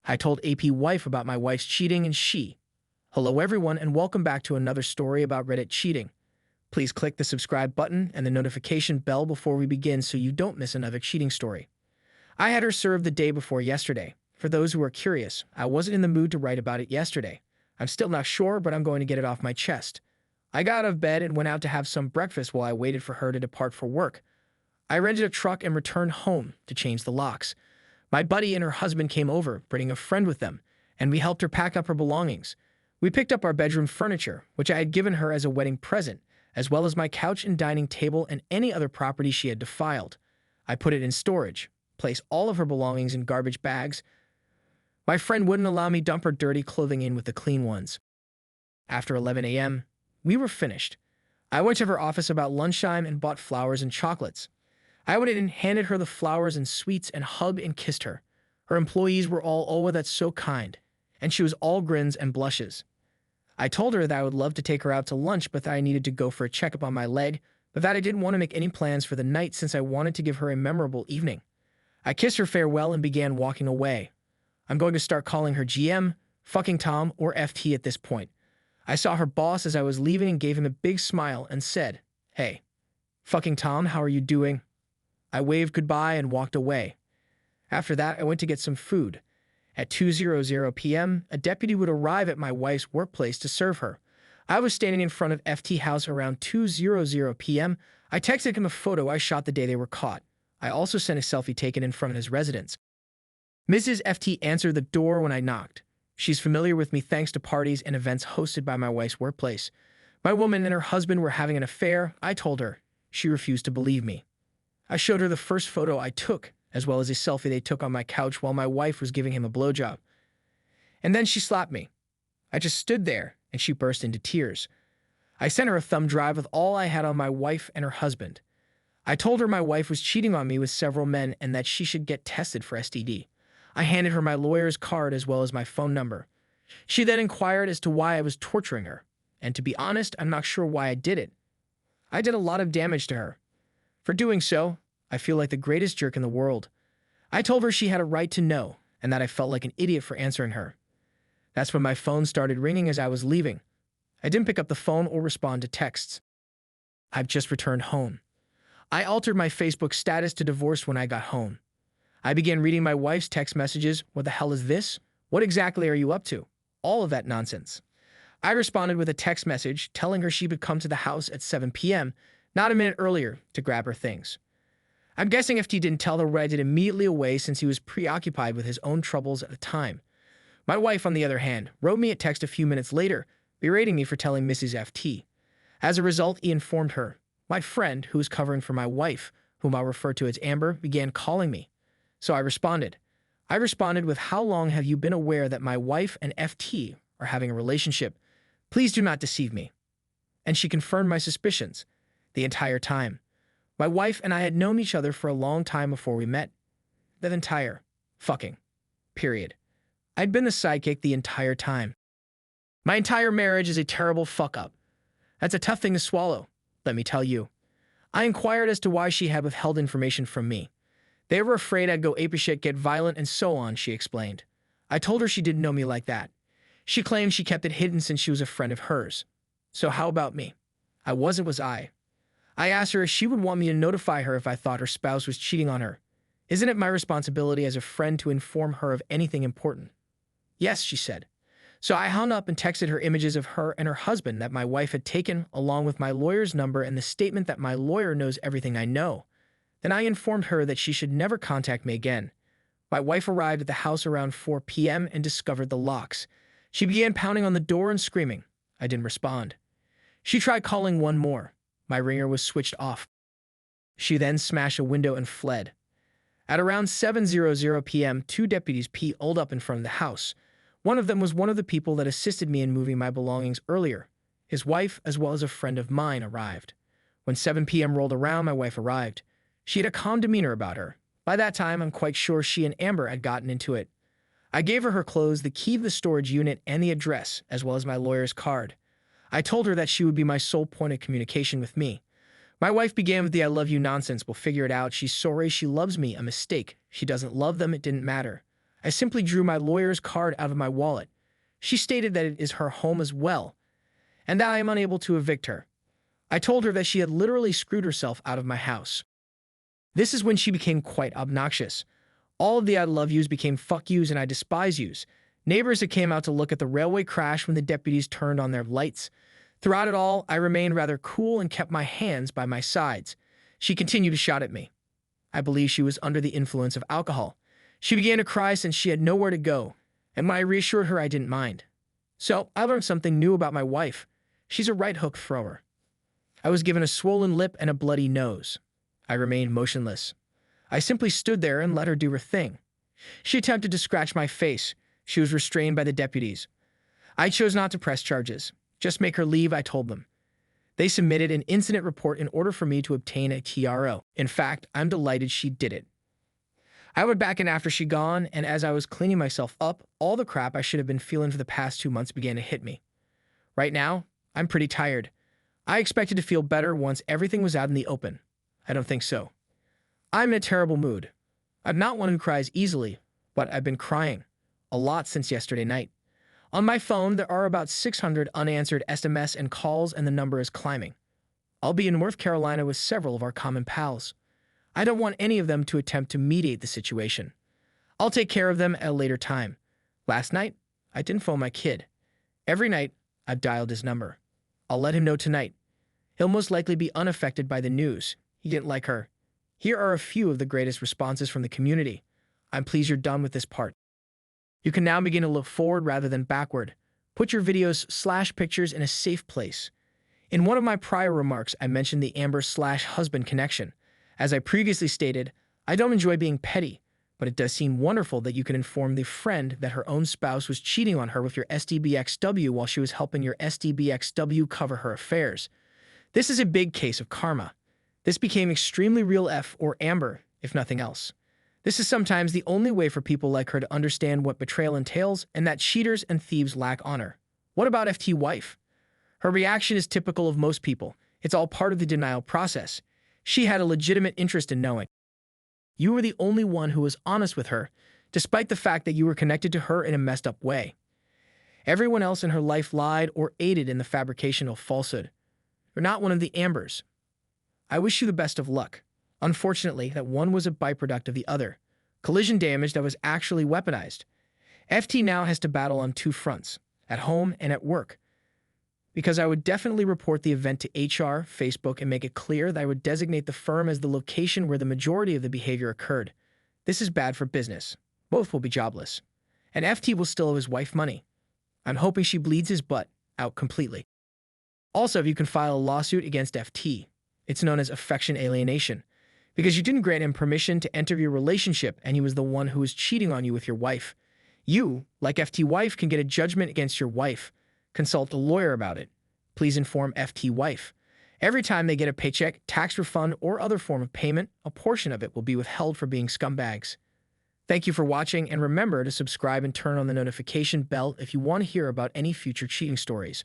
I told AP wife about my wife's cheating and she. Hello everyone and welcome back to another story about Reddit cheating. Please click the subscribe button and the notification bell before we begin so you don't miss another cheating story. I had her served the day before yesterday. For those who are curious, I wasn't in the mood to write about it yesterday. I'm still not sure, but I'm going to get it off my chest. I got out of bed and went out to have some breakfast while I waited for her to depart for work. I rented a truck and returned home to change the locks. My buddy and her husband came over, bringing a friend with them, and we helped her pack up her belongings. We picked up our bedroom furniture, which I had given her as a wedding present, as well as my couch and dining table and any other property she had defiled. I put it in storage, placed all of her belongings in garbage bags. My friend wouldn't allow me dump her dirty clothing in with the clean ones. After 11 a.m., we were finished. I went to her office about lunchtime and bought flowers and chocolates. I went in and handed her the flowers and sweets and hugged and kissed her. Her employees were all, "Oh, that's so kind," and she was all grins and blushes. I told her that I would love to take her out to lunch, but that I needed to go for a checkup on my leg, but that I didn't want to make any plans for the night since I wanted to give her a memorable evening. I kissed her farewell and began walking away. I'm going to start calling her GM, fucking Tom, or FT at this point. I saw her boss as I was leaving and gave him a big smile and said, "Hey, fucking Tom, how are you doing?" I waved goodbye and walked away. After that, I went to get some food. At 2:00 p.m., a deputy would arrive at my wife's workplace to serve her. I was standing in front of FT house around 2:00 p.m. I texted him a photo I shot the day they were caught. I also sent a selfie taken in front of his residence. Mrs. FT answered the door when I knocked. She's familiar with me thanks to parties and events hosted by my wife's workplace. My woman and her husband were having an affair, I told her. She refused to believe me. I showed her the first photo I took, as well as a selfie they took on my couch while my wife was giving him a blowjob. And then she slapped me. I just stood there, and she burst into tears. I sent her a thumb drive with all I had on my wife and her husband. I told her my wife was cheating on me with several men and that she should get tested for STD. I handed her my lawyer's card as well as my phone number. She then inquired as to why I was torturing her, and to be honest, I'm not sure why I did it. I did a lot of damage to her. For doing so, I feel like the greatest jerk in the world. I told her she had a right to know, and that I felt like an idiot for answering her. That's when my phone started ringing as I was leaving. I didn't pick up the phone or respond to texts. I've just returned home. I altered my Facebook status to divorced when I got home. I began reading my wife's text messages. What the hell is this? What exactly are you up to? All of that nonsense. I responded with a text message telling her she would come to the house at 7 p.m., not a minute earlier, to grab her things. I'm guessing FT didn't tell her what I did immediately away since he was preoccupied with his own troubles at the time. My wife, on the other hand, wrote me a text a few minutes later, berating me for telling Mrs. FT. As a result, he informed her. My friend, who was covering for my wife, whom I'll refer to as Amber, began calling me. So I responded. I responded with, "How long have you been aware that my wife and FT are having a relationship? Please do not deceive me." And she confirmed my suspicions. The entire time. My wife and I had known each other for a long time before we met. The entire fucking period. I'd been the sidekick the entire time. My entire marriage is a terrible fuck-up. That's a tough thing to swallow, let me tell you. I inquired as to why she had withheld information from me. They were afraid I'd go apeshit, get violent, and so on, she explained. I told her she didn't know me like that. She claimed she kept it hidden since she was a friend of hers. So how about me? I wasn't, was I? I asked her if she would want me to notify her if I thought her spouse was cheating on her. Isn't it my responsibility as a friend to inform her of anything important? Yes, she said. So I hung up and texted her images of her and her husband that my wife had taken, along with my lawyer's number and the statement that my lawyer knows everything I know. Then I informed her that she should never contact me again. My wife arrived at the house around 4 p.m. and discovered the locks. She began pounding on the door and screaming. I didn't respond. She tried calling one more. My ringer was switched off. She then smashed a window and fled. At around 7:00 p.m., two deputies pulled up in front of the house. One of them was one of the people that assisted me in moving my belongings earlier. His wife, as well as a friend of mine, arrived. When 7 p.m. rolled around, my wife arrived. She had a calm demeanor about her. By that time, I'm quite sure she and Amber had gotten into it. I gave her clothes, the key to the storage unit, and the address, as well as my lawyer's card. I told her that she would be my sole point of communication with me. My wife began with the "I love you" nonsense. We'll figure it out. She's sorry. She loves me. A mistake. She doesn't love them. It didn't matter. I simply drew my lawyer's card out of my wallet. She stated that it is her home as well, and that I am unable to evict her. I told her that she had literally screwed herself out of my house. This is when she became quite obnoxious. All of the I love yous became fuck yous and I despise yous. Neighbors that came out to look at the railway crash when the deputies turned on their lights. Throughout it all, I remained rather cool and kept my hands by my sides. She continued to shout at me. I believe she was under the influence of alcohol. She began to cry since she had nowhere to go, and when I reassured her I didn't mind. So I learned something new about my wife. She's a right hook thrower. I was given a swollen lip and a bloody nose. I remained motionless. I simply stood there and let her do her thing. She attempted to scratch my face. She was restrained by the deputies. I chose not to press charges. Just make her leave, I told them. They submitted an incident report in order for me to obtain a TRO. In fact, I'm delighted she did it. I went back in after she gone, and as I was cleaning myself up, all the crap I should have been feeling for the past 2 months began to hit me. Right now, I'm pretty tired. I expected to feel better once everything was out in the open. I don't think so. I'm in a terrible mood. I'm not one who cries easily, but I've been crying a lot since yesterday night. On my phone, there are about 600 unanswered SMS and calls, and the number is climbing. I'll be in North Carolina with several of our common pals. I don't want any of them to attempt to mediate the situation. I'll take care of them at a later time. Last night, I didn't phone my kid. Every night, I've dialed his number. I'll let him know tonight. He'll most likely be unaffected by the news. He didn't like her. Here are a few of the greatest responses from the community. I'm pleased you're done with this part. You can now begin to look forward rather than backward. Put your videos/pictures in a safe place. In one of my prior remarks, I mentioned the Amber/husband connection. As I previously stated, I don't enjoy being petty, but it does seem wonderful that you can inform the friend that her own spouse was cheating on her with your SDBXW while she was helping your SDBXW cover her affairs. This is a big case of karma. This became extremely real F or Amber, if nothing else. This is sometimes the only way for people like her to understand what betrayal entails and that cheaters and thieves lack honor. What about FT wife? Her reaction is typical of most people. It's all part of the denial process. She had a legitimate interest in knowing. You were the only one who was honest with her, despite the fact that you were connected to her in a messed up way. Everyone else in her life lied or aided in the fabrication of falsehood. You're not one of the Ambers. I wish you the best of luck. Unfortunately, that one was a byproduct of the other. Collision damage that was actually weaponized. FT now has to battle on 2 fronts, at home and at work. Because I would definitely report the event to HR, Facebook, and make it clear that I would designate the firm as the location where the majority of the behavior occurred. This is bad for business. Both will be jobless. And FT will still owe his wife money. I'm hoping she bleeds his butt out completely. Also, if you can file a lawsuit against FT, it's known as affection alienation, because you didn't grant him permission to enter your relationship and he was the one who was cheating on you with your wife. You, like FT wife, can get a judgment against your wife. Consult a lawyer about it. Please inform FT wife. Every time they get a paycheck, tax refund, or other form of payment, a portion of it will be withheld for being scumbags. Thank you for watching, and remember to subscribe and turn on the notification bell if you want to hear about any future cheating stories.